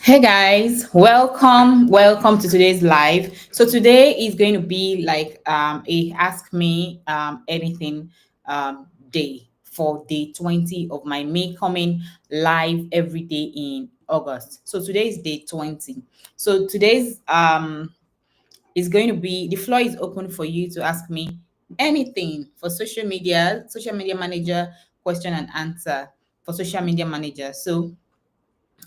Hey guys, welcome to today's live. So today is going to be like a ask me anything day for day 20 of my May coming live every day in August. So today is day 20. So today's is going to be the floor is open for you to ask me anything for social media manager question and answer for social media manager. So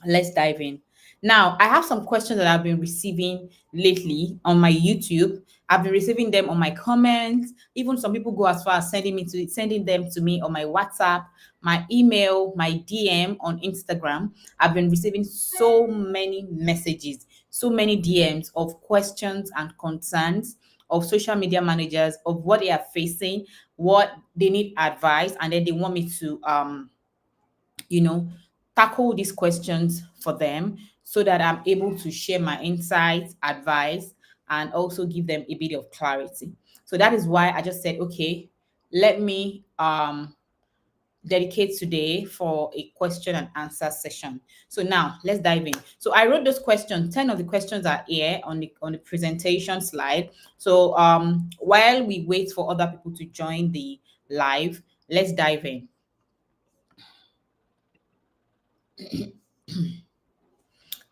let's dive in. Now, I have some questions that I've been receiving lately on my YouTube. I've been receiving them on my comments. Even some people go as far as sending them to me on my WhatsApp, my email, my DM on Instagram. I've been receiving so many messages, so many DMs of questions and concerns of social media managers of what they are facing, what they need advice, and then they want me to you know, tackle these questions for them so that I'm able to share my insights, advice, and also give them a bit of clarity. So that is why I just said, okay, let me dedicate today for a question and answer session. So now let's dive in. So I wrote those questions. 10 of the questions are here on the presentation slide. So while we wait for other people to join the live, let's dive in.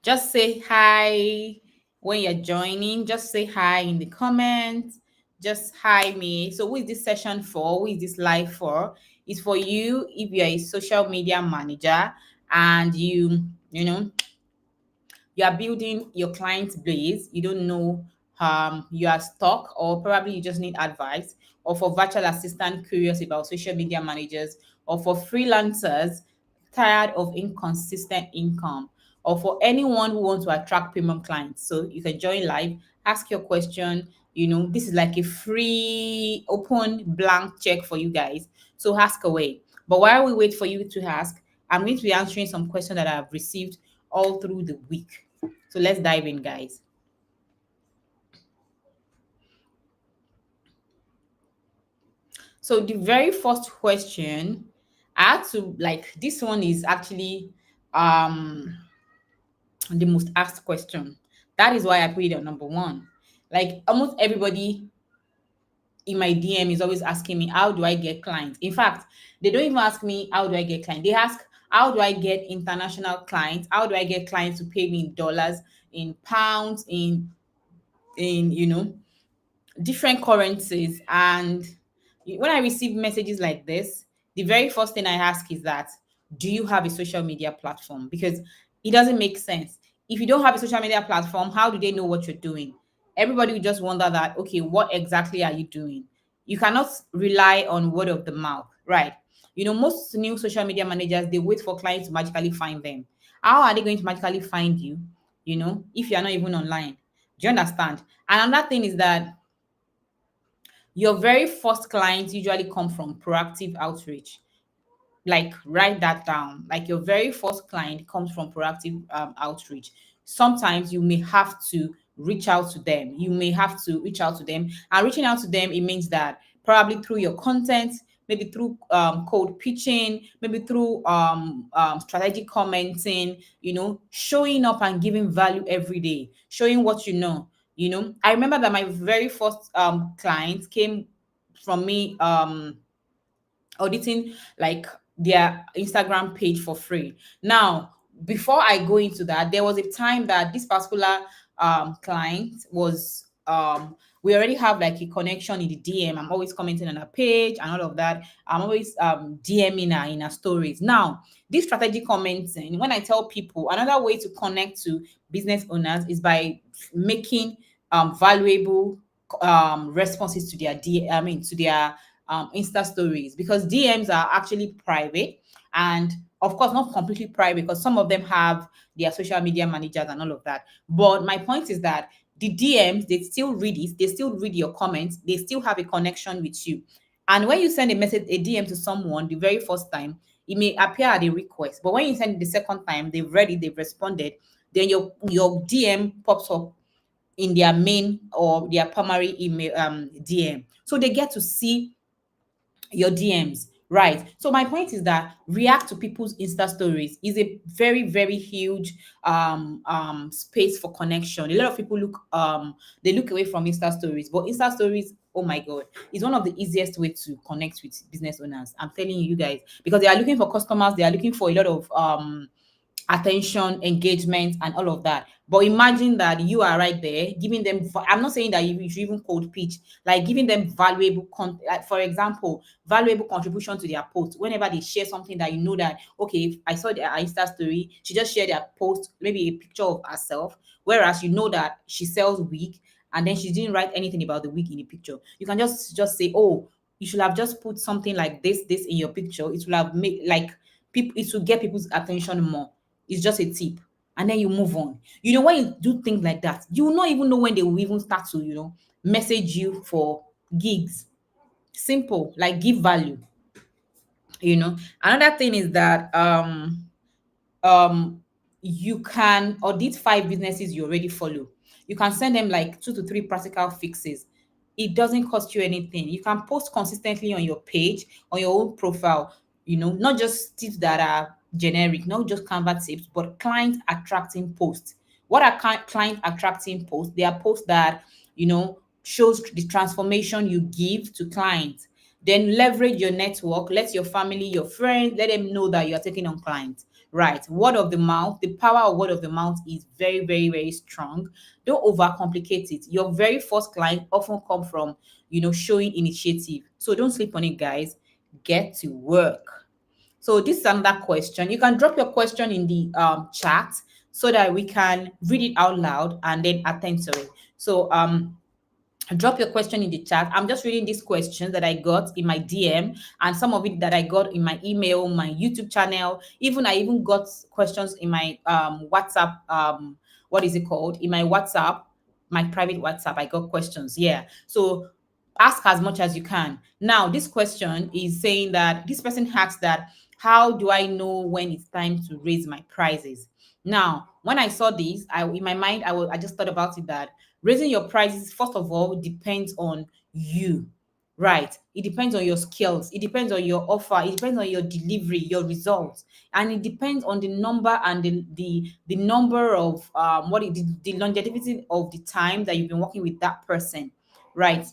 Just say hi when you're joining. Just say hi in the comments. Just hi me. So who is this session for? Who is this live for? It's for you if you're a social media manager and you are building your client base, you don't know, you are stuck, or probably you just need advice, or for virtual assistant curious about social media managers, or for freelancers tired of inconsistent income, or for anyone who wants to attract premium clients. So you can join live, ask your question. This is like a free open blank check for you guys, so ask away. But while we wait for you to ask, I'm going to be answering some questions that I've received all through the week. So let's dive in, guys. So the very first question, I had to like this one is actually um the most asked question. That is why I put it on number one. Like almost everybody in my DM is always asking me, how do I get clients? In fact, they don't even ask me, how do I get clients? They ask, how do I get international clients? How do I get clients to pay me in dollars, in pounds, in different currencies. And when I receive messages like this, the very first thing I ask is that, do you have a social media platform? Because it doesn't make sense. If you don't have a social media platform, how do they know what you're doing? Everybody will just wonder that, okay, what exactly are you doing? You cannot rely on word of the mouth, right? Most new social media managers, they wait for clients to magically find them. How are they going to magically find you, if you're not even online? Do you understand? And another thing is that your very first clients usually come from proactive outreach. Like, write that down. Like, your very first client comes from proactive outreach. Sometimes you may have to reach out to them. You may have to reach out to them. And reaching out to them, it means that probably through your content, maybe through code pitching, maybe through strategic commenting, showing up and giving value every day, showing what you know. I remember that my very first client came from me auditing like their Instagram page for free. Now, before I go into that, there was a time that this particular client was we already have like a connection in the DM. I'm always commenting on her page and all of that. I'm always DMing her in her stories. Now, this strategic commenting, when I tell people, another way to connect to business owners is by making valuable responses to their to their Insta stories, because DMs are actually private, and of course not completely private because some of them have their social media managers and all of that. But my point is that the DMs, they still read it, they still read your comments, they still have a connection with you. And when you send a DM to someone the very first time, it may appear as a request, but when you send it the second time, they've read it, they've responded, then your DM pops up in their main or their primary email DM. So they get to see your DMs. Right. So my point is that react to people's Insta stories is a very, very huge space for connection. A lot of people they look away from Insta stories, but Insta stories, oh my god, is one of the easiest way to connect with business owners. I'm telling you guys, because they are looking for customers, they are looking for a lot of attention, engagement, and all of that. But imagine that you are right there giving them. I'm not saying that you should even cold pitch, like giving them valuable like for example, valuable contribution to their post. Whenever they share something that you know that okay, if I saw their Insta story, she just shared their post, maybe a picture of herself, whereas you know that she sells wig, and then she didn't write anything about the wig in the picture. You can just say, oh, you should have just put something like this in your picture. It will have made like people. It will get people's attention more. It's just a tip. And then you move on. You know, when you do things like that, you will not even know when they will even start to, message you for gigs. Simple, like give value. Another thing is that um you can audit 5 businesses you already follow. You can send them like 2 to 3 practical fixes. It doesn't cost you anything. You can post consistently on your page, on your own profile, not just tips that are generic, not just Canva tips, but client attracting posts. What are client attracting posts? They are posts that shows the transformation you give to clients. Then leverage your network, let your family, your friends, let them know that you are taking on clients. Right. Word of the mouth, the power of word of the mouth is very, very, very strong. Don't overcomplicate it. Your very first client often come from, showing initiative. So don't sleep on it, guys. Get to work. So this is another question. You can drop your question in the chat so that we can read it out loud and then attend to it. So drop your question in the chat. I'm just reading these questions that I got in my DM and some of it that I got in my email, my YouTube channel. I even got questions in my WhatsApp. What is it called? In my WhatsApp, my private WhatsApp. I got questions. Yeah. So ask as much as you can. Now, this question is saying that this person asks that how do I know when it's time to raise my prices? Now, when I saw this, in my mind, I just thought about it that raising your prices, first of all, depends on you, right? It depends on your skills. It depends on your offer. It depends on your delivery, your results, and it depends on the number and the number of the longevity of the time that you've been working with that person, right?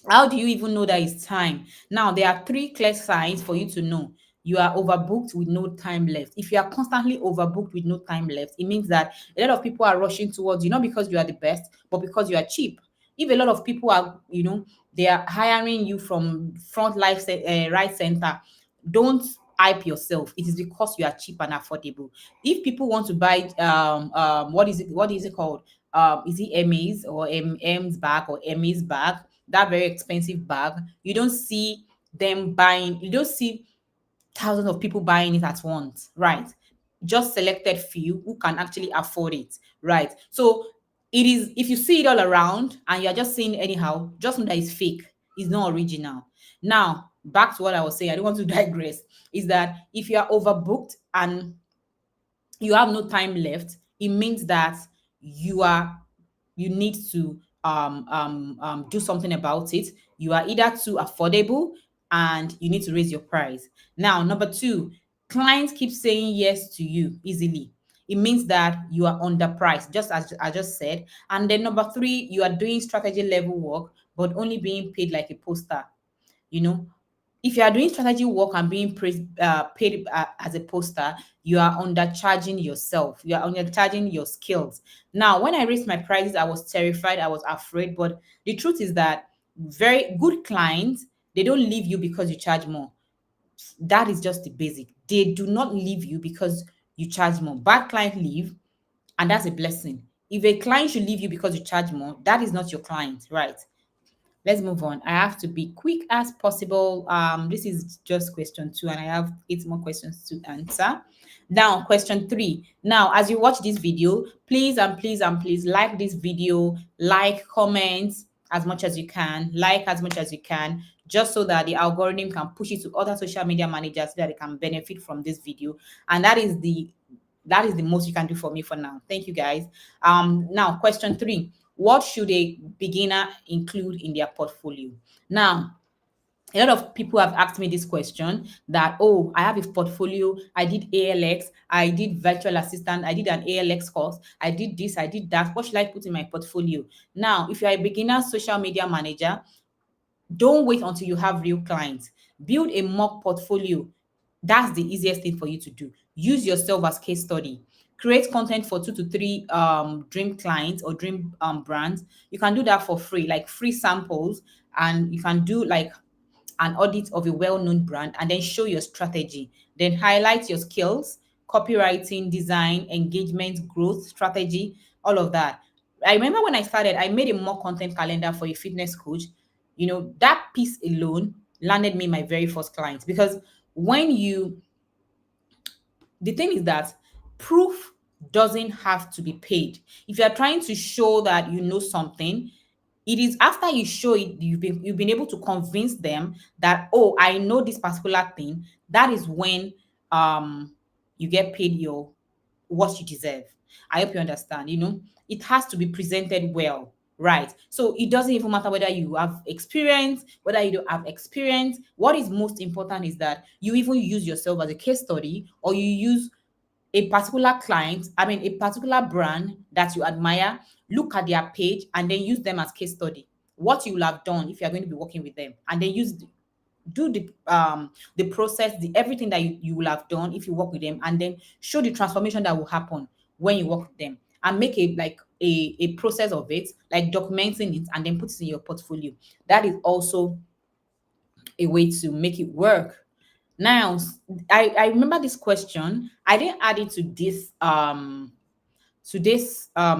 How do you even know that it's time? Now, there are 3 clear signs for you to know you are overbooked with no time left. If you are constantly overbooked with no time left, it means that a lot of people are rushing towards you, not because you are the best, but because you are cheap. If a lot of people are, they are hiring you from front right center, don't hype yourself. It is because you are cheap and affordable. If people want to buy what is it called? Is it Emmys or M's bag or Emmys bag? That very expensive bag, you don't see you don't see thousands of people buying it at once, right? Just selected few who can actually afford it, right? So it is, if you see it all around and you're just seeing anyhow, just know that it's fake, it's not original. Now, back to what I was saying, I don't want to digress, is that if you are overbooked and you have no time left, it means that you need to do something about it. You are either too affordable and you need to raise your price. Now, number two, clients keep saying yes to you easily. It means that you are underpriced, just as I just said. And then number three, you are doing strategy level work, but only being paid like a poster. You know, if you are doing strategy work and being paid as a poster, you are undercharging yourself. You are undercharging your skills. Now, when I raised my prices, I was terrified. I was afraid. But the truth is that very good clients, they don't leave you because you charge more. That is just the basic. They do not leave you because you charge more. Bad client leave, and that's a blessing. If a client should leave you because you charge more, that is not your client, right? Let's move on. I have to be quick as possible. This is just question 2, and I have 8 more questions to answer. Now, question 3. Now, as you watch this video, please and please and please like this video, like, comment as much as you can, like as much as you can, just so that the algorithm can push it to other social media managers so that they can benefit from this video. And that is the most you can do for me for now. Thank you, guys. Now, question 3. What should a beginner include in their portfolio? Now, A lot of people have asked me this question that, oh, I have a portfolio, I did ALX, I did virtual assistant, I did an ALX course, I did this, I did that. What should I put in my portfolio? Now, if you're a beginner social media manager, don't wait until you have real clients. Build a mock portfolio. That's the easiest thing for you to do. Use yourself as case study. Create content for 2 to 3 dream clients or dream brands. You can do that for free, like free samples, and you can do like an audit of a well-known brand and then show your strategy. Then highlight your skills, copywriting, design, engagement, growth, strategy, all of that. I remember when I started, I made a mock content calendar for a fitness coach. You know, that piece alone landed me my very first client because when you the thing is that proof doesn't have to be paid. If you're trying to show that you know something, it is after you show it, you've been able to convince them that, oh, I know this particular thing. That is when you get paid your what you deserve. I hope you understand. You know, it has to be presented well, right? So it doesn't even matter whether you have experience, whether you don't have experience. What is most important is that you even use yourself as a case study, or you use a particular client, I mean, a particular brand that you admire, look at their page and then use them as case study. What you will have done if you're going to be working with them, and then do the process, the everything that you will have done if you work with them, and then show the transformation that will happen when you work with them, and make a like a process of it, like documenting it and then put it in your portfolio. That is also a way to make it work. Now, I remember this question. I didn't add it to this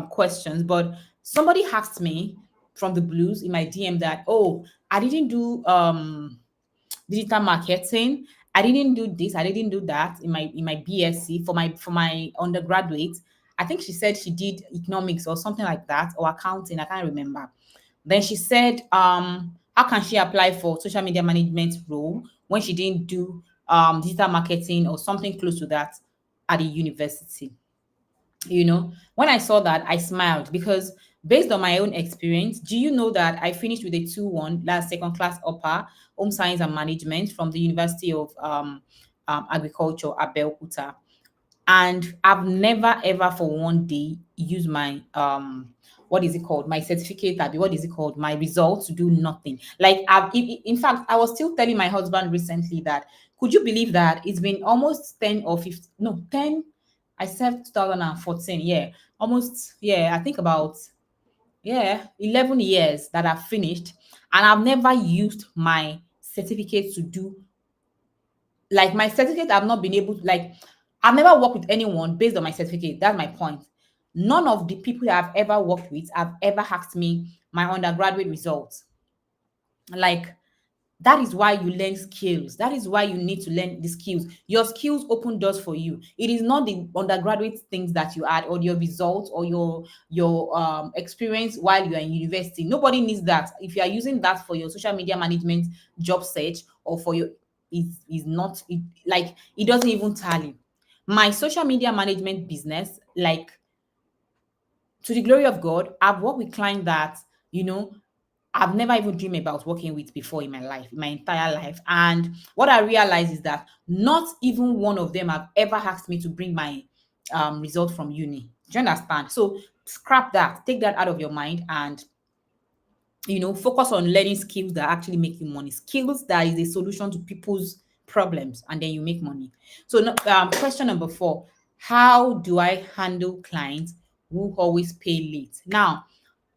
questions, but somebody asked me from the blues in my DM that, oh, I didn't do digital marketing. I didn't do this. I didn't do that in my BSc for my undergraduate. I think she said she did economics or something like that, or accounting. I can't remember. Then she said, how can she apply for social media management role when she didn't do digital marketing or something close to that at the university? You know, when I saw that, I smiled because based on my own experience, do you know that I finished with a 2-1 last second class upper home science and management from the University of Agriculture, Abeokuta? And I've never ever for one day used my what is it called, my certificate, abi what is it called, my results to do nothing. Like in fact, I was still telling my husband recently that, could you believe that it's been almost 10 or 15, no 10, I said 2014, yeah, almost, yeah, I think about, yeah, 11 years that I've finished, and I've never used my certificate to do, like my certificate, I've not been able to, like, I've never worked with anyone based on my certificate. That's my point. None of the people that I've ever worked with have ever asked me my undergraduate results. Like, that is why you learn skills. That is why you need to learn the skills. Your skills open doors for you. It is not the undergraduate things that you add, or your results, or your experience while you are in university. Nobody needs that. If you are using that for your social media management job search, or for your, is not it, like, it doesn't even tally. My social media management business, like, to the glory of God, I've worked with clients that, you know, I've never even dreamed about working with before in my life, in my entire life. And what I realized is that not even one of them have ever asked me to bring my result from uni. Do you understand? So scrap that, take that out of your mind, and focus on learning skills that actually make you money, skills that is a solution to people's problems, and then you make money. So question number 4: how do I handle clients who always pay late? Now,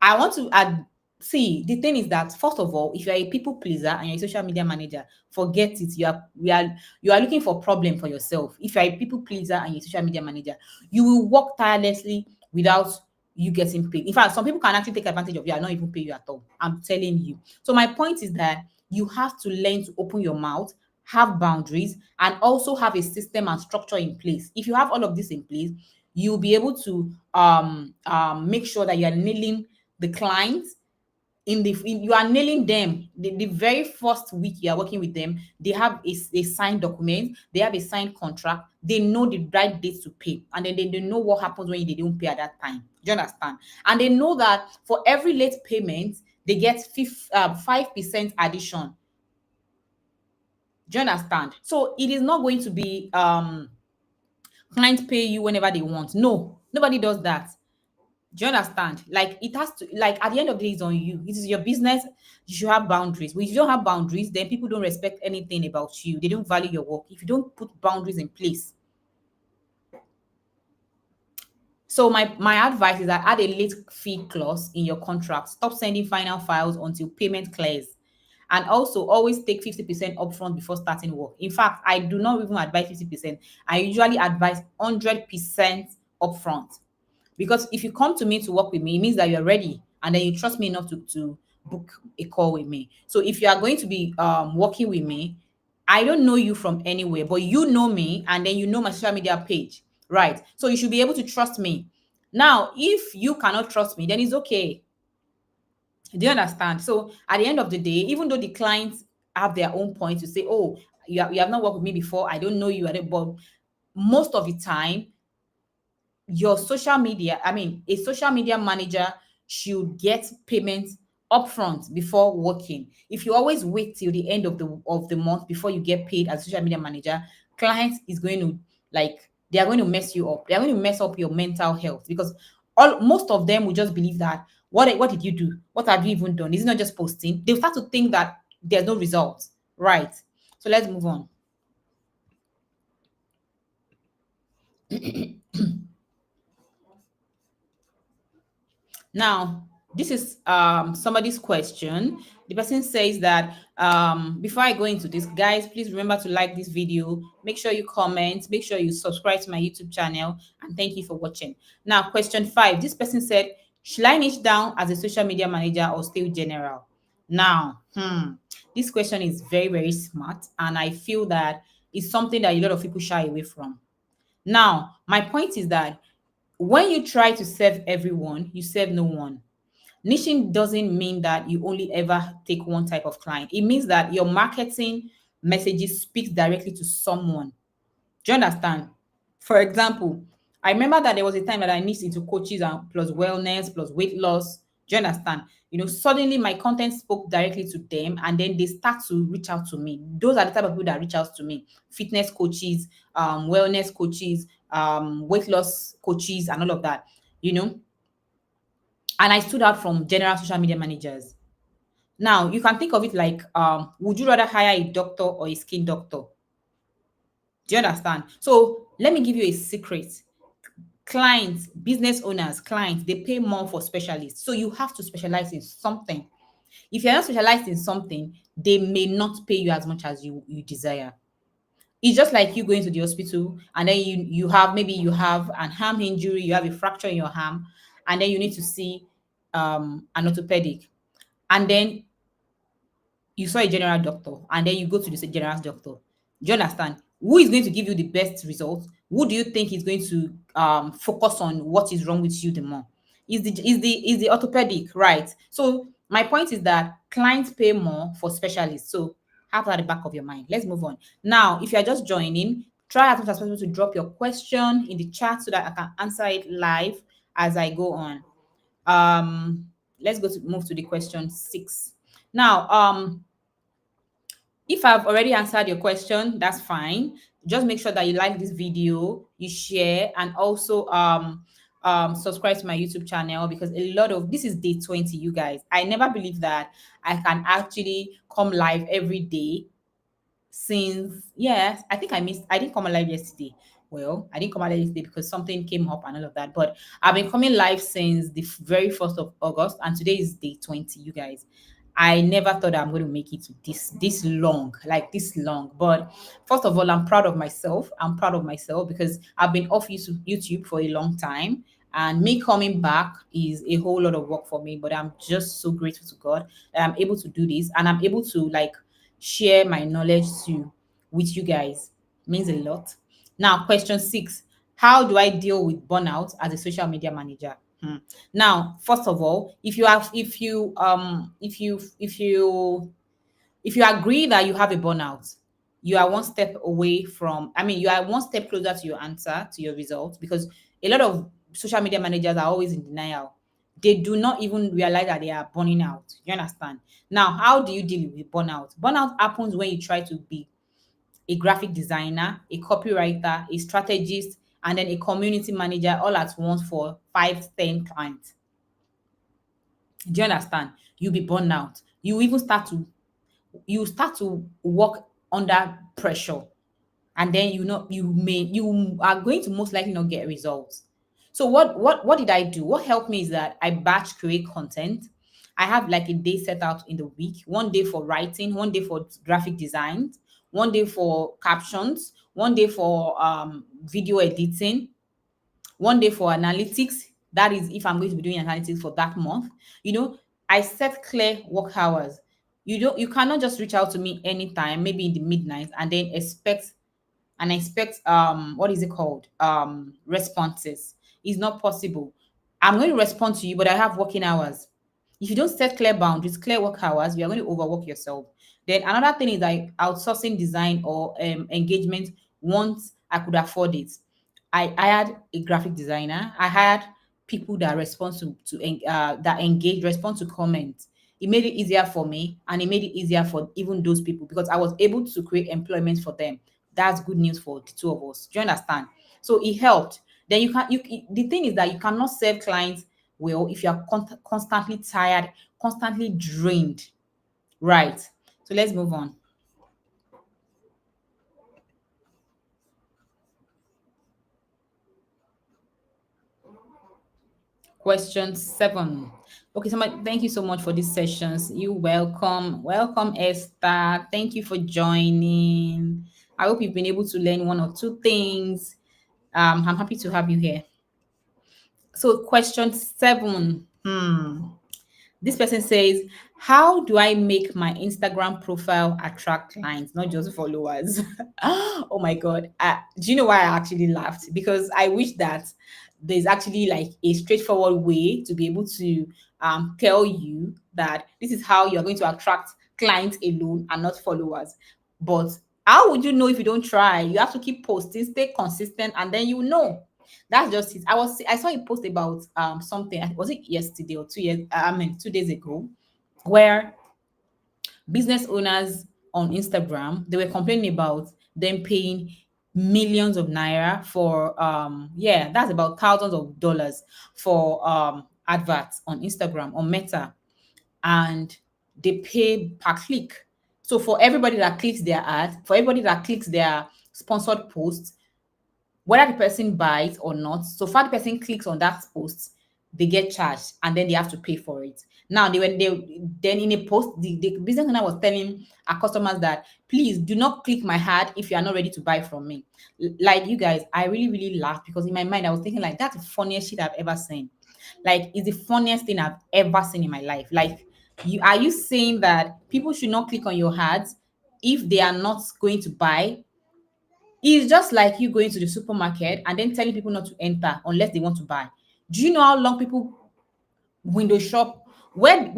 I want to add, see, the thing is that, first of all, if you're a people pleaser and you're a social media manager, forget it. You are looking for problem for yourself. If you're a people pleaser and you're a social media manager, you will work tirelessly without you getting paid. In fact, some people can actually take advantage of you and not even pay you at all. I'm telling you. So my point is that you have to learn to open your mouth, have boundaries, and also have a system and structure in place. If you have all of this in place, you'll be able to make sure that you are nailing the clients you are nailing them. The very first week you are working with them, they have a signed document, they have a signed contract, they know the right dates to pay, and then they know what happens when they don't pay at that time. Do you understand? And they know that for every late payment, they get 5% addition Do you understand? So it is not going to be clients pay you whenever they want. No, nobody does that. Do you understand? Like it has to, like at the end of the day, it's on you. It is your business. You should have boundaries. But if you don't have boundaries, then people don't respect anything about you. They don't value your work. If you don't put boundaries in place. So my advice is that add a late fee clause in your contract. Stop sending final files until payment clears. And also always take 50% upfront before starting work. In fact, I do not even advise 50%. I usually advise 100% upfront. Because if you come to me to work with me, it means that you're ready and then you trust me enough to book a call with me. So if you are going to be working with me, I don't know you from anywhere, but you know me and then you know my social media page, right? So you should be able to trust me. Now, if you cannot trust me, then it's okay. Do you understand? So at the end of the day, even though the clients have their own point to say, oh, you have not worked with me before, I don't know you, but most of the time, your social media, I mean, a social media manager should get payment upfront before working. If you always wait till the end of the month before you get paid as a social media manager, clients is going to like they are going to mess you up. They are going to mess up your mental health because all most of them will just believe that what did you do? What have you even done? Is it not just posting? They'll start to think that there's no results. Right. So let's move on. Now, this is somebody's question. The person says that before I go into this, guys, please remember to like this video. Make sure you comment. Make sure you subscribe to my YouTube channel. And thank you for watching. Now, question 5. This person said, should I niche down as a social media manager or still general? Now, this question is very, very smart. And I feel that it's something that a lot of people shy away from. Now, my point is that when you try to serve everyone, you serve no one. Niching doesn't mean that you only ever take one type of client. It means that your marketing messages speaks directly to someone. Do you understand? For example, I remember that there was a time that I niched into coaches and plus wellness, plus weight loss. Do you understand? Suddenly my content spoke directly to them and then they start to reach out to me. Those are the type of people that reach out to me. Fitness coaches, wellness coaches, weight loss coaches, and all of that, you know. And I stood out from general social media managers. Now, you can think of it like, would you rather hire a doctor or a skin doctor? Do you understand? So let me give you a secret. Clients, business owners, clients, they pay more for specialists. So you have to specialize in something. If you're not specialized in something, they may not pay you as much as you desire. It's just like you going to the hospital and then you have an arm injury, you have a fracture in your arm, and then you need to see an orthopedic. And then you saw a general doctor and then you go to the general doctor. Do you understand? Who is going to give you the best results? Who do you think is going to focus on what is wrong with you the more? Is the orthopedic, right? So my point is that clients pay more for specialists. So have that at the back of your mind. Let's move on. Now, if you're just joining, try as much as possible to drop your question in the chat so that I can answer it live as I go on. Let's move to the question 6. Now, if I've already answered your question, that's fine. Just make sure that you like this video, you share, and also subscribe to my YouTube channel because a lot of this is day 20, you guys. I never believed that I can actually come live every day since, yes, I didn't come alive yesterday. Well, I didn't come alive yesterday because something came up and all of that, but I've been coming live since the very 1st of August, and today is day 20, you guys. I never thought I'm going to make it to this long, like this long. But first of all, I'm proud of myself. I'm proud of myself because I've been off YouTube for a long time. And me coming back is a whole lot of work for me. But I'm just so grateful to God that I'm able to do this and I'm able to like share my knowledge with you guys. Means a lot. Now, question 6. How do I deal with burnout as a social media manager? Now, first of all, if you agree that you have a burnout, you are one step away from, I mean, you are one step closer to your answer, to your results, because a lot of social media managers are always in denial. They do not even realize that they are burning out. You understand? Now, how do you deal with burnout? Burnout happens when you try to be a graphic designer, a copywriter, a strategist, and then a community manager all at once for 5, 10 clients. Do you understand? You'll be burned out. You start to work under pressure, and then you are going to most likely not get results. So what did I do? What helped me is that I batch create content. I have like a day set out in the week, one day for writing, one day for graphic design, one day for captions, one day for video editing, one day for analytics. That is if I'm going to be doing analytics for that month. You know, I set clear work hours. You cannot just reach out to me anytime, maybe in the midnight, and then expect what is it called, responses. It's not possible. I'm going to respond to you, but I have working hours. If you don't set clear boundaries, clear work hours, you are going to overwork yourself. Then another thing is like outsourcing design or engagement once I could afford it. I hired a graphic designer. I hired people that respond that engage, respond to comments. It made it easier for me, and it made it easier for even those people because I was able to create employment for them. That's good news for the two of us. Do you understand? So it helped. Then the thing is that you cannot serve clients well if you are constantly tired, constantly drained. Right. So let's move on. Question 7. Okay, so thank you so much for these sessions. You welcome. Welcome, Esther. Thank you for joining. I hope you've been able to learn one or two things. I'm happy to have you here. So, question 7. This person says, how do I make my Instagram profile attract clients, not just followers? Oh my God. Do you know why I actually laughed? Because I wish that there's actually like a straightforward way to be able to tell you that this is how you're going to attract clients alone and not followers. But how would you know if you don't try? You have to keep posting, stay consistent, and then you know. That's just it. I saw a post about something. Was it yesterday or 2 years? I mean 2 days ago, where business owners on Instagram, they were complaining about them paying millions of naira for yeah, that's about thousands of dollars for adverts on Instagram on Meta, and they pay per click. So for everybody that clicks their ad, for everybody that clicks their sponsored post, whether the person buys or not, so far the person clicks on that post, they get charged and then they have to pay for it. Now, they then in a post, the business owner was telling our customers that please do not click my ad if you are not ready to buy from me. Like you guys, I really, really laughed because in my mind I was thinking like that's the funniest shit I've ever seen. Like it's the funniest thing I've ever seen in my life. Like are you saying that people should not click on your ads if they are not going to buy? It's just like you going to the supermarket and then telling people not to enter unless they want to buy. Do you know how long people window shop? Where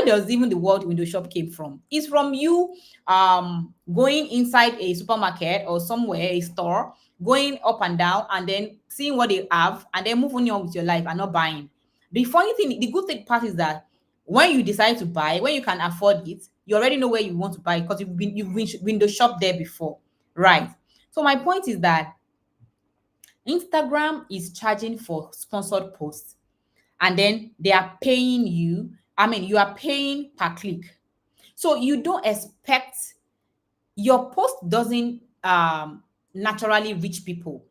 does even the word window shop came from? It's from you going inside a supermarket or somewhere, a store, going up and down and then seeing what they have and then moving on with your life and not buying. The funny thing, the good thing part is that when you decide to buy, when you can afford it, you already know where you want to buy because you've been window shop there before, right? So my point is that Instagram is charging for sponsored posts and then they are paying you. I mean, you are paying per click. So you don't expect your post doesn't naturally reach people.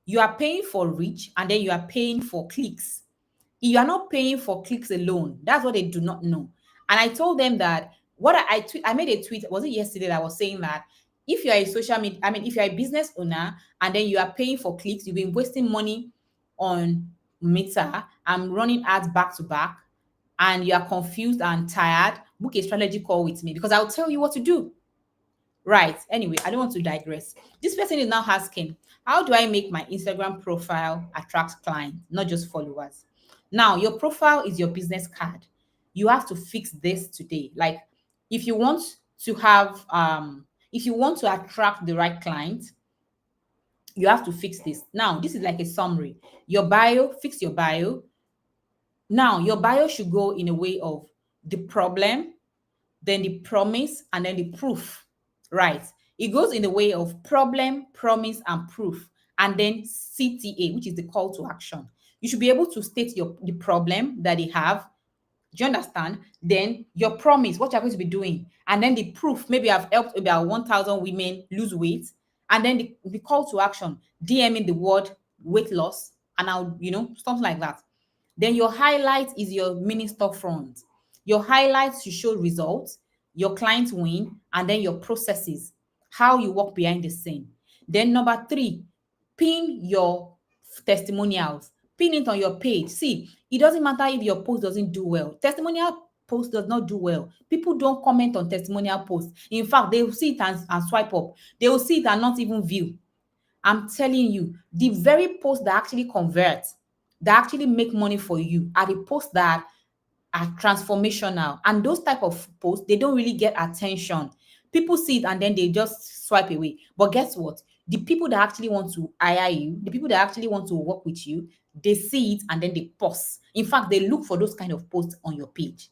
You are paying for reach and then you are paying for clicks. You are not paying for clicks alone. That's what they do not know. And I told them that I made a tweet, was it yesterday that I was saying that if you are a social media, I mean, if you are a business owner and then you are paying for clicks, you've been wasting money on Meta and running ads back to back, and you are confused and tired, book a strategy call with me because I'll tell you what to do. Right. Anyway, I don't want to digress. This person is now asking, how do I make my Instagram profile attract clients, not just followers? Now, your profile is your business card. You have to fix this today. Like, if you want if you want to attract the right client, you have to fix this. Now, this is like a summary. Your bio, fix your bio. Now, your bio should go in a way of the problem, then the promise, and then the proof. Right. It goes in the way of problem, promise, and proof, and then CTA, which is the call to action. You should be able to state the problem that they have. Do you understand? Then your promise, what you're going to be doing, and then the proof. Maybe I've helped about 1,000 women lose weight, and then the call to action, DMing the word weight loss, and I'll, something like that. Then your highlight is your mini storefront. Your highlights should show results, your client win, and then your processes, how you work behind the scene. Then number three, pin your testimonials. Pin it on your page. See, it doesn't matter if your post doesn't do well. Testimonial post does not do well. People don't comment on testimonial posts. In fact, they will see it and swipe up. They will see it and not even view. I'm telling you, the very posts that actually convert, that actually make money for you, are the posts that are transformational. And those type of posts, they don't really get attention. People see it and then they just swipe away. But guess what? The people that actually want to hire you, the people that actually want to work with you, they see it and then they pause. In fact, they look for those kind of posts on your page.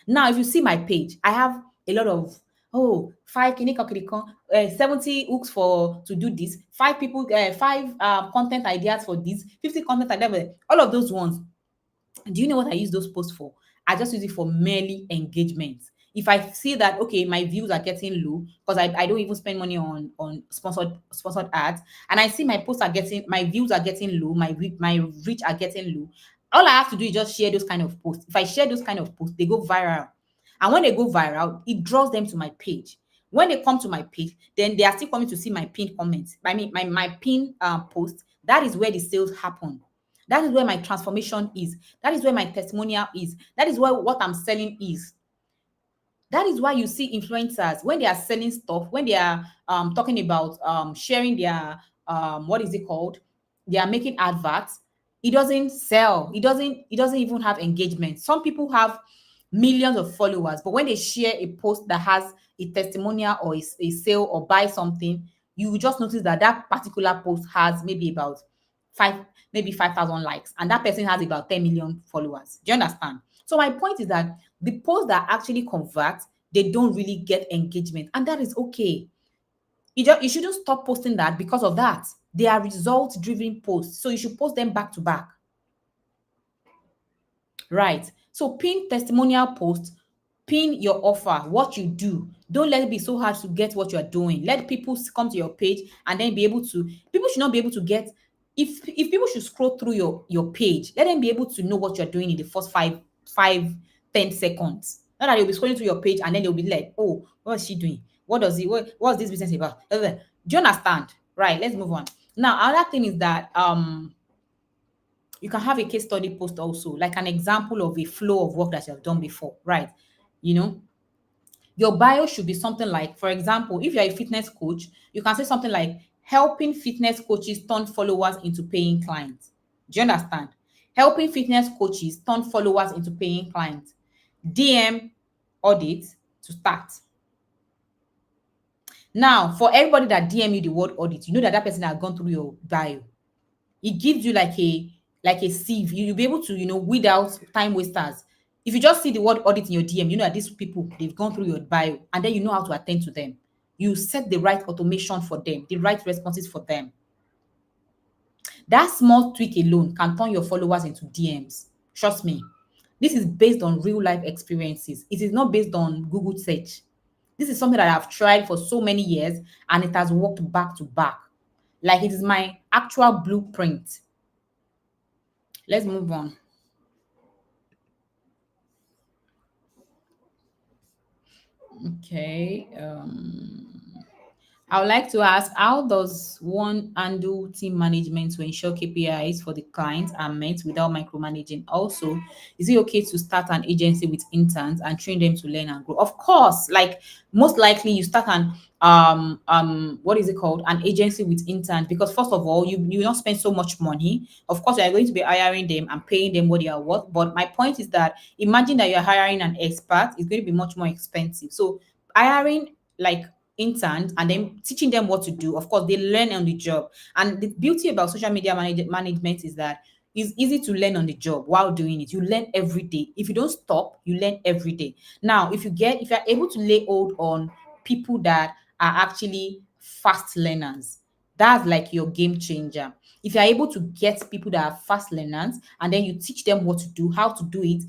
Now, if you see my page, I have a lot of 70 hooks for to do this, five people, five content ideas for this, 50 content ideas, all of those ones. Do you know what I use those posts for? I just use it for merely engagement. If I see that okay, my views are getting low because I don't even spend money on sponsored ads, and I see my views are getting low, my reach are getting low. All I have to do is just share those kind of posts. If I share those kind of posts, they go viral. And when they go viral, it draws them to my page. When they come to my page, then they are still coming to see my pinned comments. I mean, my pinned post. That is where the sales happen. That is where my transformation is. That is where my testimonial is. That is where what I'm selling is. That is why you see influencers when they are selling stuff, when they are talking about sharing their what is it called? They are making adverts. It doesn't sell. It doesn't even have engagement. Some people have millions of followers, but when they share a post that has a testimonial or a sale or buy something, you will just notice that that particular post has maybe about five, maybe 5,000 likes, and that person has about 10 million followers. Do you understand? So my point is that the posts that actually convert, they don't really get engagement, and that is okay. You shouldn't stop posting that because of that. They are result-driven posts, so you should post them back to back. Right. So pin testimonial post, pin your offer, what you do. Don't let it be so hard to get what you're doing. Let people come to your page and then be able to, people should not be able to get, if people should scroll through your page, let them be able to know what you're doing in the first 10 seconds. Not that they'll be scrolling through your page and then they'll be like, oh, what is she doing? What's this business about? Do you understand? Right. Let's move on. Now, another thing is that you can have a case study post also, like an example of a flow of work that you have done before, right? You know, your bio should be something like, for example, if you're a fitness coach, you can say something like helping fitness coaches turn followers into paying clients. Do you understand? Helping fitness coaches turn followers into paying clients. DM audit to start. Now, for everybody that DM you the word audit, you know that that person has gone through your bio. It gives you like a sieve. You'll be able to, weed out time wasters. If you just see the word audit in your DM, you know that these people, they've gone through your bio, and then you know how to attend to them. You set the right automation for them, the right responses for them. That small tweak alone can turn your followers into DMs. Trust me. This is based on real life experiences. It is not based on Google search. This is something that I've tried for so many years, and it has worked back to back. Like, it is my actual blueprint. Let's move on. Okay. I would like to ask, how does one handle team management to ensure KPIs for the clients are met without micromanaging? Also, is it okay to start an agency with interns and train them to learn and grow? Of course, like most likely you start an what is it called? An agency with interns, because first of all, you will not spend so much money. Of course, you are going to be hiring them and paying them what they are worth. But my point is that imagine that you're hiring an expert, it's going to be much more expensive. So hiring like interns and then teaching them what to do. Of course, they learn on the job. And the beauty about social media management is that it's easy to learn on the job while doing it. You learn every day. If you don't stop, you learn every day. Now, if you're able to lay hold on people that are actually fast learners. That's like your game changer. If you're able to get people that are fast learners and then you teach them what to do, how to do it,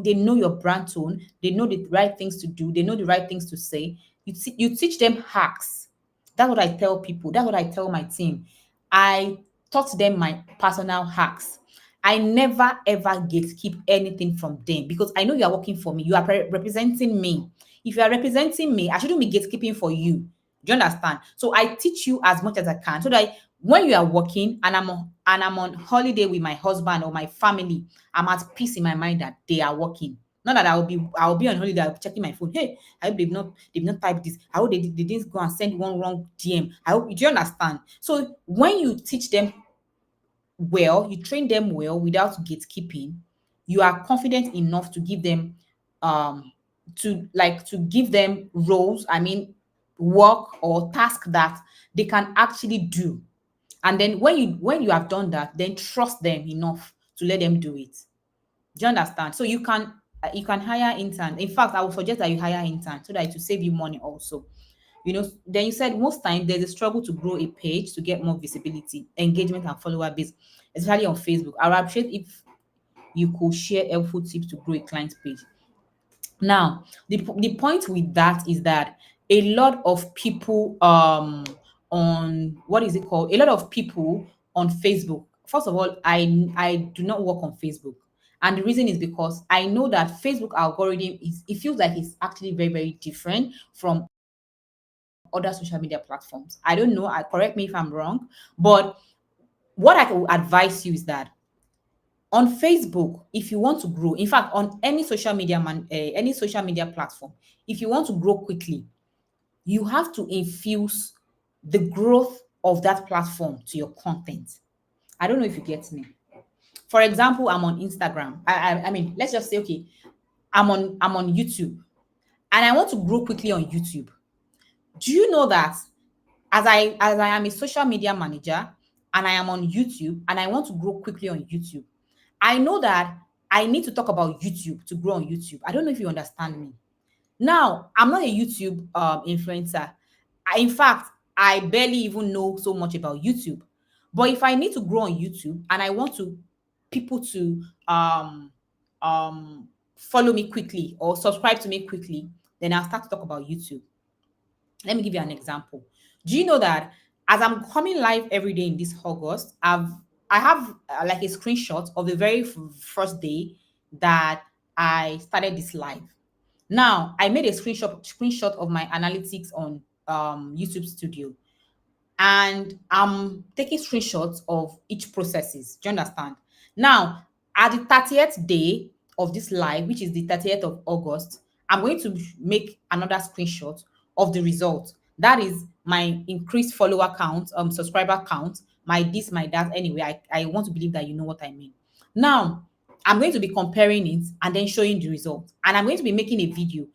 they know your brand tone, they know the right things to do, they know the right things to say. You teach them hacks. That's what I tell people. That's what I tell my team. I taught them my personal hacks. I never ever gatekeep anything from them because I know you are working for me. You are representing me. If you are representing me, I shouldn't be gatekeeping for you. Do you understand? So I teach you as much as I can so that when you are working and I'm on holiday with my husband or my family, I'm at peace in my mind that they are working. Not that I'll be on holiday, I'll be checking my phone. Hey, I hope they've not typed this. I hope they didn't go and send one wrong DM. I hope, do you understand? So when you teach them well, you train them well without gatekeeping, you are confident enough to give them to give them roles, I mean work or task that they can actually do. And then when you have done that, then trust them enough to let them do it. Do you understand? So you can hire intern. In fact, I would suggest that you hire intern so that it will save you money also. Then you said most times there's a struggle to grow a page to get more visibility, engagement, and follower base, especially on Facebook. I would appreciate if you could share helpful tips to grow a client page. Now, the point with that is that a lot of people on what is it called? A lot of people on Facebook. First of all, I do not work on Facebook. And the reason is because I know that Facebook algorithm it feels like it's actually very, very different from other social media platforms. I don't know, correct me if I'm wrong, but what I can advise you is that on Facebook, if you want to grow, in fact, on any social media platform, if you want to grow quickly, you have to infuse the growth of that platform to your content. I don't know if you get me. For example, I'm on Instagram. I mean, let's just say, okay, I'm on YouTube, and I want to grow quickly on YouTube. Do you know that as I am a social media manager and I am on YouTube and I want to grow quickly on YouTube, I know that I need to talk about YouTube to grow on YouTube. I don't know if you understand me. Now, I'm not a YouTube influencer. In fact, I barely even know so much about YouTube. But if I need to grow on YouTube and I want to people to follow me quickly or subscribe to me quickly, then I'll start to talk about YouTube. Let me give you an example. Do you know that as I'm coming live every day in this August, I have like a screenshot of the very first day that I started this live. Now, I made a screenshot of my analytics on YouTube Studio, and I'm taking screenshots of each processes. Do you understand? Now, at the 30th day of this live, which is the 30th of August, I'm going to make another screenshot of the result. That is my increased follower count, subscriber count, my this, my that. Anyway, I want to believe that you know what I mean. Now, I'm going to be comparing it and then showing the result. And I'm going to be making a video.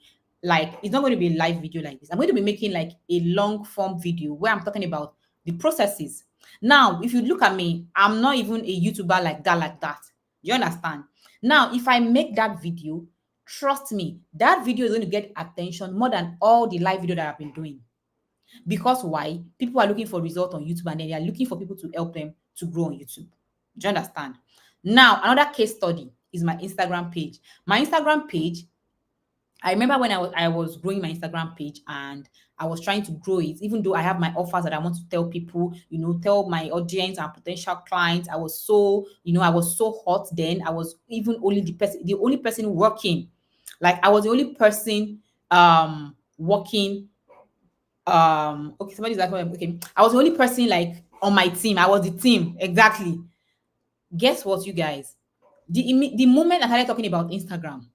Like, it's not going to be a live video like this. I'm going to be making like a long form video where I'm talking about the processes. Now, if you look at me, I'm not even a YouTuber like that, like that. You understand? Now, if I make that video, trust me, that video is going to get attention more than all the live video that I've been doing. Because why? People are looking for results on YouTube and then they are looking for people to help them to grow on YouTube. Do you understand? Now, another case study is my Instagram page. My Instagram page, I remember when I was growing my Instagram page and I was trying to grow it, even though I have my offers that I want to tell people, tell my audience and potential clients. I was so hot then. I was even only the only person working. Like I was the only person working. Okay, somebody's like, okay. I was the only person like on my team. I was the team, exactly. Guess what, you guys? The moment I started talking about Instagram,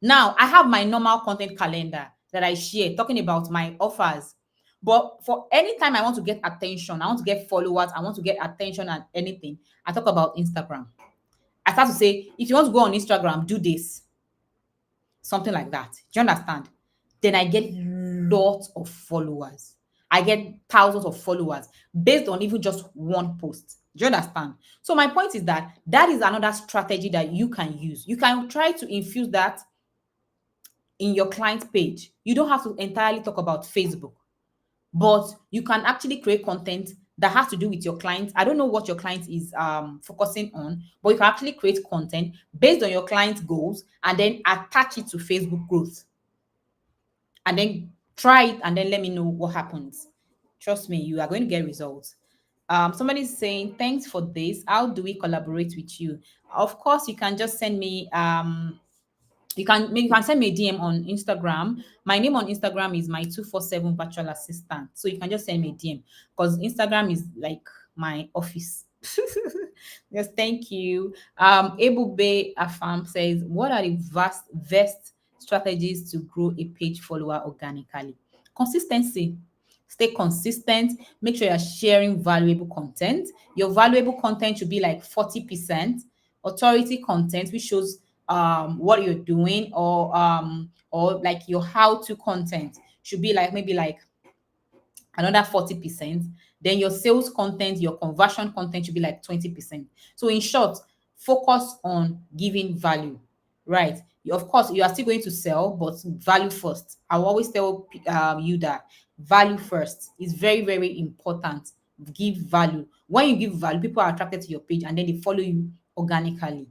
now I have my normal content calendar that I share talking about my offers. But for any time I want to get attention, I want to get followers, I want to get attention and anything, I talk about Instagram. I start to say, if you want to go on Instagram, do this, something like that. Do you understand? Then I get lots of followers. I get thousands of followers based on even just one post. Do you understand? So my point is that is another strategy that you can use. You can try to infuse that in your client page. You don't have to entirely talk about Facebook. but you can actually create content that has to do with your client. I don't know what your client is focusing on, but you can actually create content based on your client's goals and then attach it to Facebook growth and then try it and then let me know what happens. Trust me, you are going to get results. Somebody's saying, thanks for this. How do we collaborate with you? Of course, you can just send me you can send me a DM on Instagram. My name on Instagram is my 247 virtual assistant. So you can just send me a DM because Instagram is like my office. Yes, thank you. Ebube Afam says, what are the best strategies to grow a page follower organically? Consistency. Stay consistent. Make sure you're sharing valuable content. Your valuable content should be like 40% authority content, which shows what you're doing, or like your how-to content should be like maybe like another 40%. Then your sales content, your conversion content should be like 20%. So in short, focus on giving value, right? Of course, you are still going to sell, but value first. I will always tell you that value first is very, very important. Give value. When you give value, people are attracted to your page and then they follow you organically,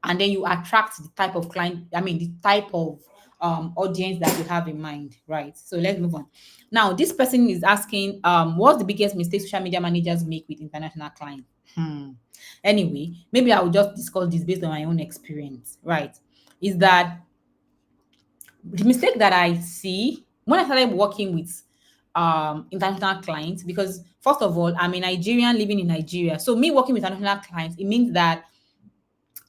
and then you attract the type of client, I mean the type of audience that you have in mind, right? So let's move on. Now this person is asking, what's the biggest mistake social media managers make with international clients? Anyway, maybe I will just discuss this based on my own experience, right? Is that the mistake that I see when I started working with international clients, because first of all, I'm a Nigerian living in Nigeria, so me working with international clients, it means that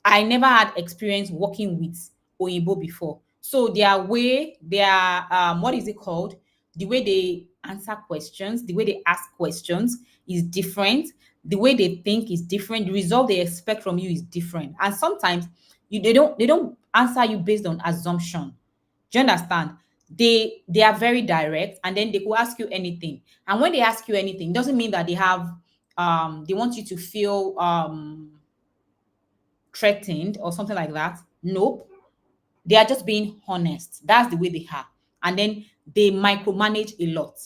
I never had experience working with Oyibo before. So their what is it called? The way they answer questions, the way they ask questions is different. The way they think is different. The result they expect from you is different. And sometimes they don't answer you based on assumption. Do you understand? They are very direct and then they will ask you anything. And when they ask you anything, it doesn't mean that they want you to feel threatened or something like that. Nope. They are just being honest. That's the way they are. And then they micromanage a lot.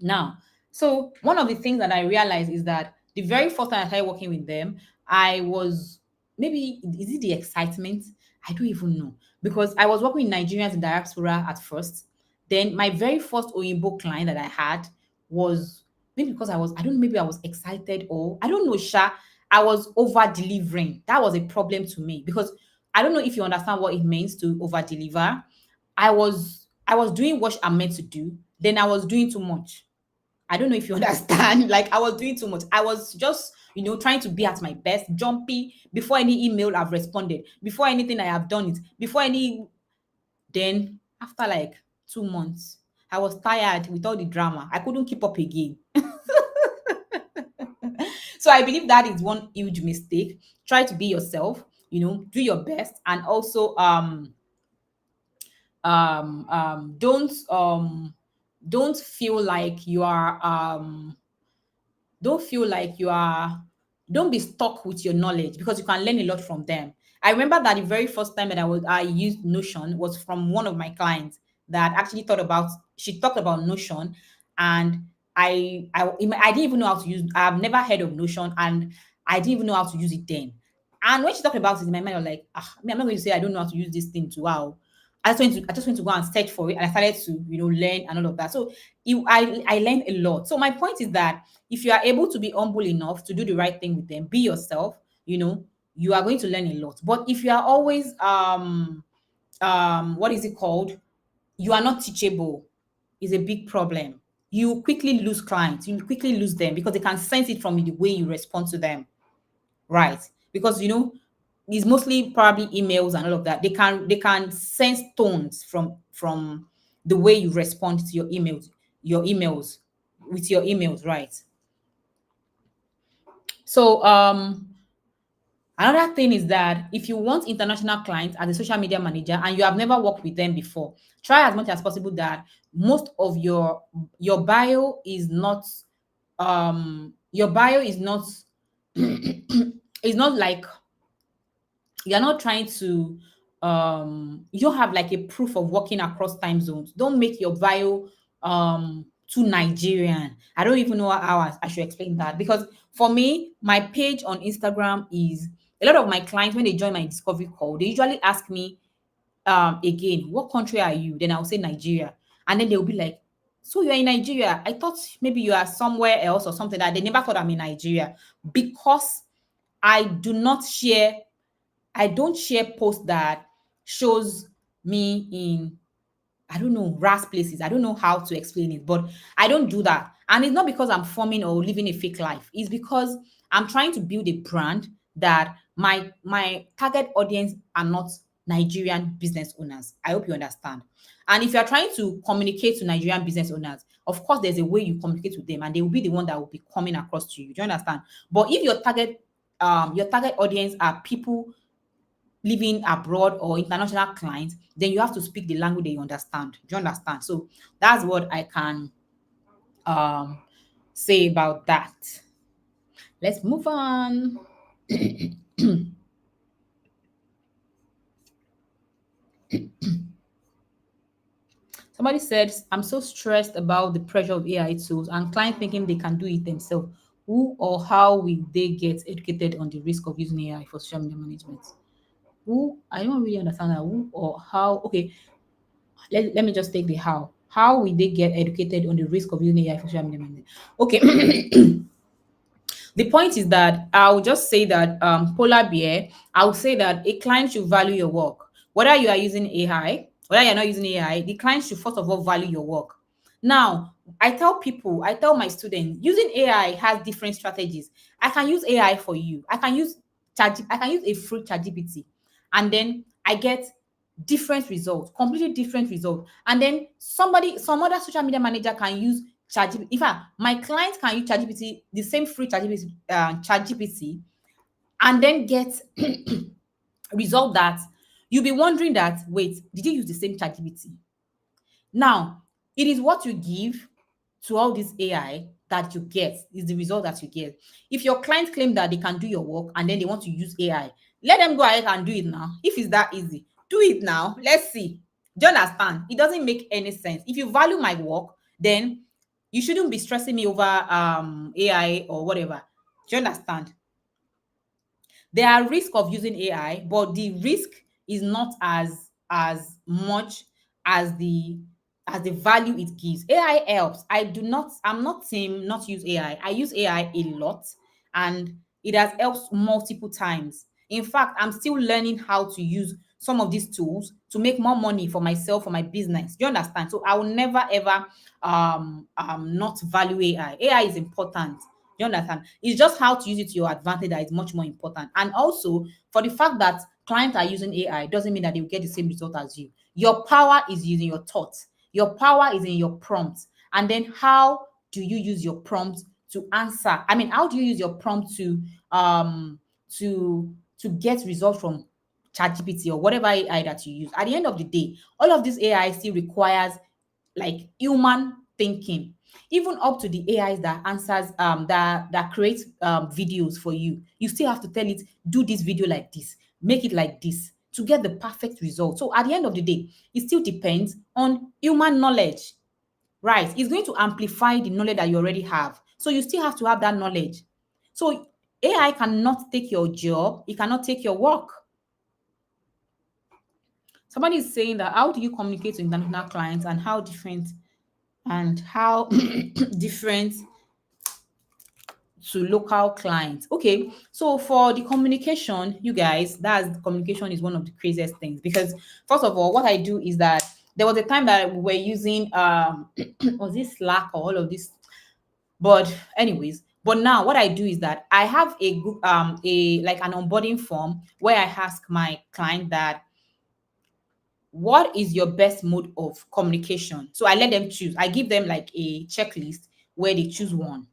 Now, so one of the things that I realized is that the very first time I started working with them, I was maybe is it the excitement? I don't even know. Because I was working with Nigerians in diaspora at first. Then my very first Oyinbo client that I had was maybe because I don't know, maybe I was excited or I don't know, Sha. I was over delivering. That was a problem to me because I don't know if you understand what it means to over deliver. I was doing what I'm meant to do, then I was doing too much. I don't know if you understand. Like I was doing too much. I was just, trying to be at my best, jumpy. Before any email I've responded, before anything I have done it, before any. Then after like 2 months, I was tired with all the drama. I couldn't keep up again. So I believe that is one huge mistake. Try to be yourself. Do your best, and also don't feel like you are don't feel like you are don't be stuck with your knowledge because you can learn a lot from them. I remember that the very first time that I used Notion was from one of my clients that actually she talked about Notion, and I didn't even know how to use. I've never heard of Notion, and I didn't even know how to use it then. And when she talked about it in my mind, I was like, I'm not going to say I don't know how to use this thing to wow. I just went to go and search for it, and I started to learn and all of that. So I learned a lot. So my point is that if you are able to be humble enough to do the right thing with them, be yourself, you are going to learn a lot. But if you are always what is it called? You are not teachable, is a big problem. You quickly lose clients, you quickly lose them because they can sense it from the way you respond to them. Right. Because it's mostly probably emails and all of that. They can sense tones from the way you respond to your emails with your emails, right? So another thing is that if you want international clients as a social media manager and you have never worked with them before, try as much as possible that most of your bio is not your bio is not is not like you're not trying to you don't have like a proof of working across time zones. Don't make your bio too Nigerian. I don't even know how I should explain that, because for me, my page on Instagram is a lot of my clients when they join my discovery call, they usually ask me again, what country are you? Then I'll say Nigeria. And then they'll be like, so you're in Nigeria. I thought maybe you are somewhere else or something that they never thought I'm in Nigeria, because I do not share, I don't share posts that shows me in, I don't know, RAS places. I don't know how to explain it, but I don't do that. And it's not because I'm forming or living a fake life. It's because I'm trying to build a brand that my target audience are not Nigerian business owners. I hope you understand. And if you're trying to communicate to Nigerian business owners, of course, there's a way you communicate with them, and they will be the one that will be coming across to you. Do you understand? But if your target audience are people living abroad or international clients, then you have to speak the language that you understand. Do you understand? So that's what I can um say about that. Let's move on. Somebody said, I'm so stressed about the pressure of AI tools and clients thinking they can do it themselves. Who or how will they get educated on the risk of using AI for social media management? Who? I don't really understand that. Who or how? Okay, let me just take the how. How will they get educated on the risk of using AI for social media management? Okay. The point is that I'll just say that polar bear, I'll say that a client should value your work. Whether you are using AI, whether you're not using AI, the client should first of all value your work. Now, I tell my students, using AI has different strategies. I can use AI for you. I can use a free ChatGPT, and then I get different results, completely different results. And then some other social media manager can use ChatGPT. In fact, my clients can use ChatGPT, the same free ChatGPT, and then get result that you'll be wondering that, wait, did you use the same ChatGPT? Now, it is what you give to all this AI that you get, is the result that you get. If your clients claim that they can do your work and then they want to use AI, let them go ahead and do it now. If it's that easy, do it now. Let's see. Do you understand? It doesn't make any sense. If you value my work, then you shouldn't be stressing me over AI or whatever. Do you understand? There are risk of using AI, but the risk is not as much as the value it gives. AI helps. I'm not saying not use AI. I use AI a lot, and it has helped multiple times. In fact, I'm still learning how to use some of these tools to make more money for myself, for my business. Do you understand? So I will never ever not value AI. AI is important. You understand? It's just how to use it to your advantage that is much more important. And also, for the fact that clients are using AI doesn't mean that they will get the same result as you. Your power is using your thoughts. Your power is in your prompts. And then how do you use your prompt to answer? I mean, how do you use your prompt to get results from ChatGPT or whatever AI that you use? At the end of the day, all of this AI still requires like human thinking, even up to the AIs that answers that creates videos for you. You still have to tell it, do this video like this, make it like this to get the perfect result. So at the end of the day, it still depends on human knowledge, right? It's going to amplify the knowledge that you already have. So you still have to have that knowledge. So AI cannot take your job, it cannot take your work. Somebody is saying that how do you communicate to international clients and how different to local clients? Okay, so for the communication, you guys, that's communication is one of the craziest things, because first of all, what I do is that there was a time that we were using was this Slack or all of this, but anyways, but now what I do is that I have a group a like an onboarding form where I ask my client that what is your best mode of communication. So I let them choose. I give them like a checklist where they choose one.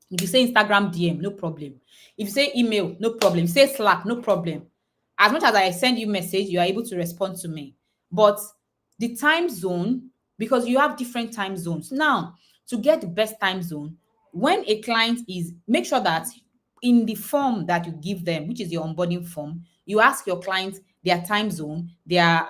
If you say Instagram DM, no problem. If you say email, no problem. Say Slack, no problem. As much as I send you message, you are able to respond to me. But the time zone, because you have different time zones. Now, to get the best time zone, when a client is, make sure that in the form that you give them, which is your onboarding form, you ask your client their time zone, their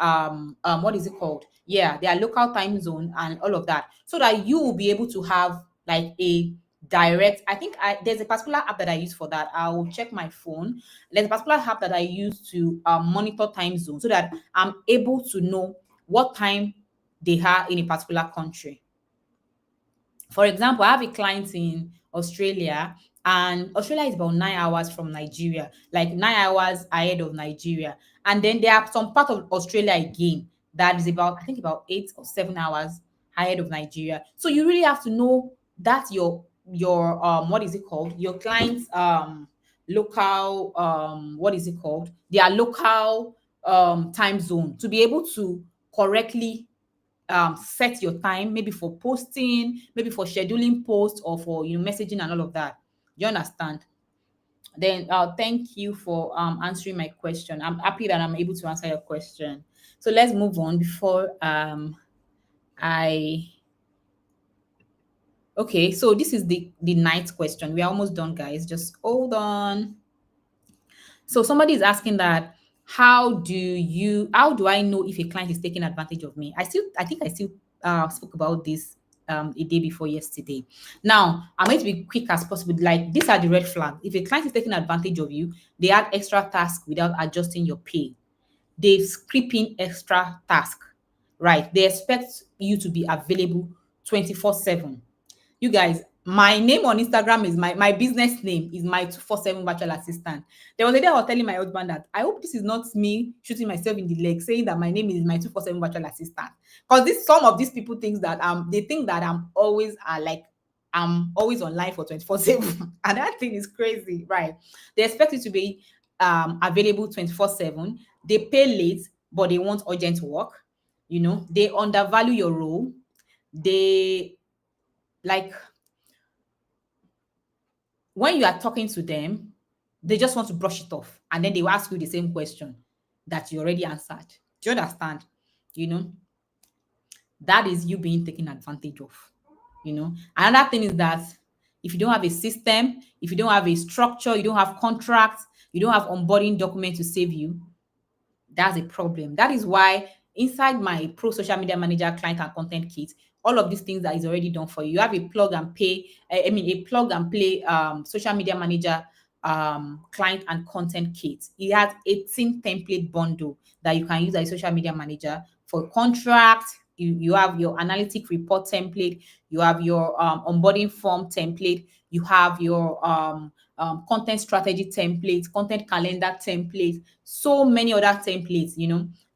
what is it called? Yeah, their local time zone and all of that, so that you will be able to have like a direct. I think there's a particular app that I use for that. I will check my phone. There's a particular app that I use to monitor time zone so that I'm able to know what time they are in a particular country. For example, I have a client in Australia, and Australia is about 9 hours from Nigeria, like 9 hours ahead of Nigeria. And then there are some part of Australia again that is about, I think, about 8 or 7 hours ahead of Nigeria. So you really have to know that your what is it called? Your client's local what is it called? Their local time zone to be able to correctly set your time, maybe for posting, maybe for scheduling posts, or for messaging and all of that. You understand? Then thank you for answering my question. I'm happy that I'm able to answer your question. So let's move on before I okay, so this is the ninth question. We're almost done, guys. Just hold on. So somebody is asking that, how do I know if a client is taking advantage of me? I think I still spoke about this a day before yesterday. Now I'm going to be quick as possible. Like, these are the red flags. If a client is taking advantage of you, they add extra tasks without adjusting your pay. They script in extra task, right? They expect you to be available 24/7. You guys, my name on Instagram is my business name is my 247 virtual assistant. There was a day I was telling my husband that I hope this is not me shooting myself in the leg saying that my name is my 247 virtual assistant. Because this some of these people think that they think that I'm always like I'm always online for 24/7. And that thing is crazy, right? They expect you to be available 24/7. They pay late, but they want urgent work. They undervalue your role. They like when you are talking to them, they just want to brush it off, and then they will ask you the same question that you already answered. Do you understand? You know, that is you being taken advantage of. Another thing is that if you don't have a system, if you don't have a structure, you don't have contracts, you don't have onboarding documents to save you, that's a problem. That is why inside my Pro Social Media Manager client and content kit, all of these things that is already done for you. You have a plug and pay, a plug and play social media manager client and content kit. It has 18 template bundle that you can use as a social media manager for contract. You have your analytic report template, you have your onboarding form template, you have your content strategy template, content calendar template, so many other templates,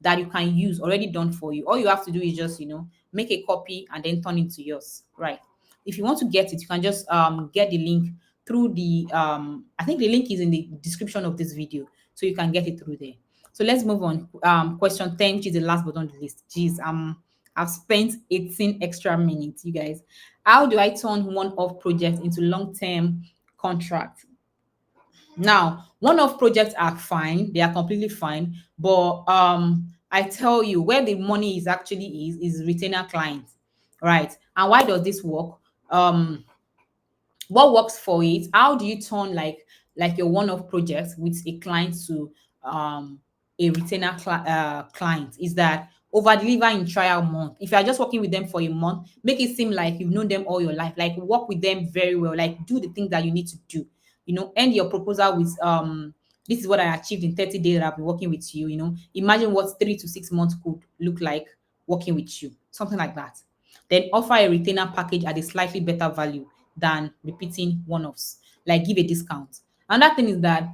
that you can use already done for you. All you have to do is just, make a copy and then turn it to yours, right? If you want to get it, you can just get the link through the I think the link is in the description of this video, so you can get it through there. So let's move on. Question 10, which is the last but not the least. Jeez, I've spent 18 extra minutes, you guys. How do I turn one-off projects into long-term contract? Now, one-off projects are fine, they are completely fine, but I tell you where the money is actually is retainer clients, right? And why does this work? What works for it? How do you turn like your one-off project with a client to a retainer client? Is that over deliver in trial month? If you are just working with them for a month, make it seem like you've known them all your life. Like, work with them very well, like do the things that you need to do. End your proposal with this is what I achieved in 30 days that I've been working with you. Imagine what 3 to 6 months could look like working with you, something like that. Then offer a retainer package at a slightly better value than repeating one-offs. Like, give a discount. Another thing is that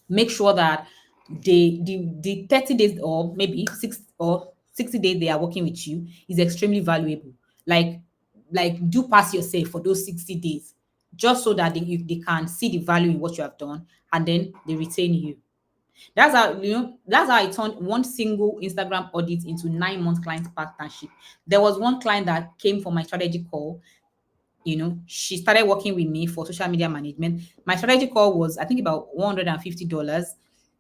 make sure that the 30 days or maybe 60 days they are working with you is extremely valuable. Like do pass yourself for those 60 days, just so that they can see the value in what you have done, and then they retain you. That's how I turned one single Instagram audit into 9 month client partnership. There was one client that came for my strategy call. She started working with me for social media management. My strategy call was, I think, about $150.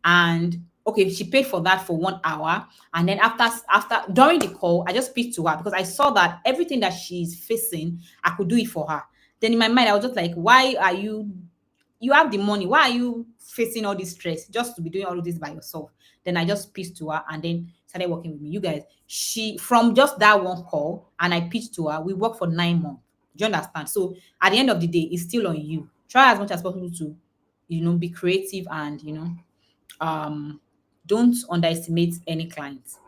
And okay, she paid for that for 1 hour. And then after during the call, I just speak to her because I saw that everything that she's facing, I could do it for her. Then in my mind, I was just like, why are you you have the money. Why are you facing all this stress just to be doing all of this by yourself? Then I just pitched to her and then started working with me. You guys, she from just that one call and I pitched to her, we worked for 9 months. Do you understand? So at the end of the day, it's still on you. Try as much as possible to, be creative and um don't underestimate any clients.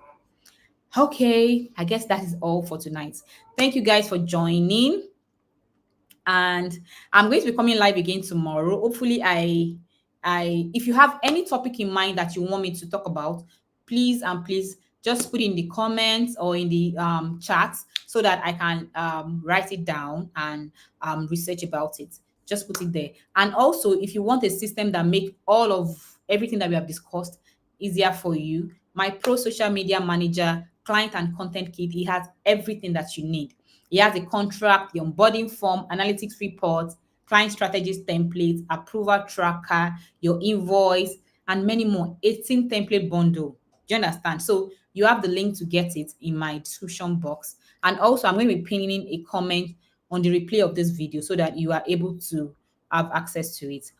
Okay, I guess that is all for tonight. Thank you guys for joining, and I'm going to be coming live again tomorrow. Hopefully, if you have any topic in mind that you want me to talk about, please just put in the comments or in the chat so that I can write it down and research about it. Just put it there. And also, if you want a system that make all of everything that we have discussed easier for you, my Pro Social Media Manager, Client and Content Kit, it has everything that you need. He has a contract, the onboarding form, analytics reports, client strategies templates, approval tracker, your invoice, and many more. 18 template bundle. Do you understand? So you have the link to get it in my description box. And also, I'm going to be pinning a comment on the replay of this video so that you are able to have access to it.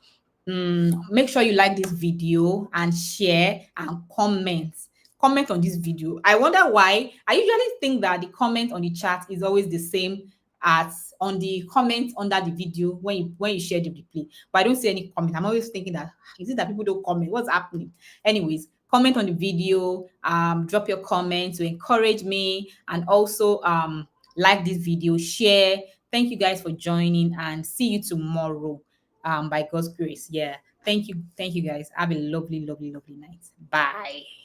Make sure you like this video and share and comment. Comment on this video. I wonder why. I usually think that the comment on the chat is always the same as on the comment under the video when you share the replay. But I don't see any comment. I'm always thinking that is it that people don't comment? What's happening? Anyways, comment on the video, drop your comment to encourage me, and also like this video, share. Thank you guys for joining and see you tomorrow by God's grace. Yeah. Thank you. Thank you guys. Have a lovely, lovely, lovely night. Bye.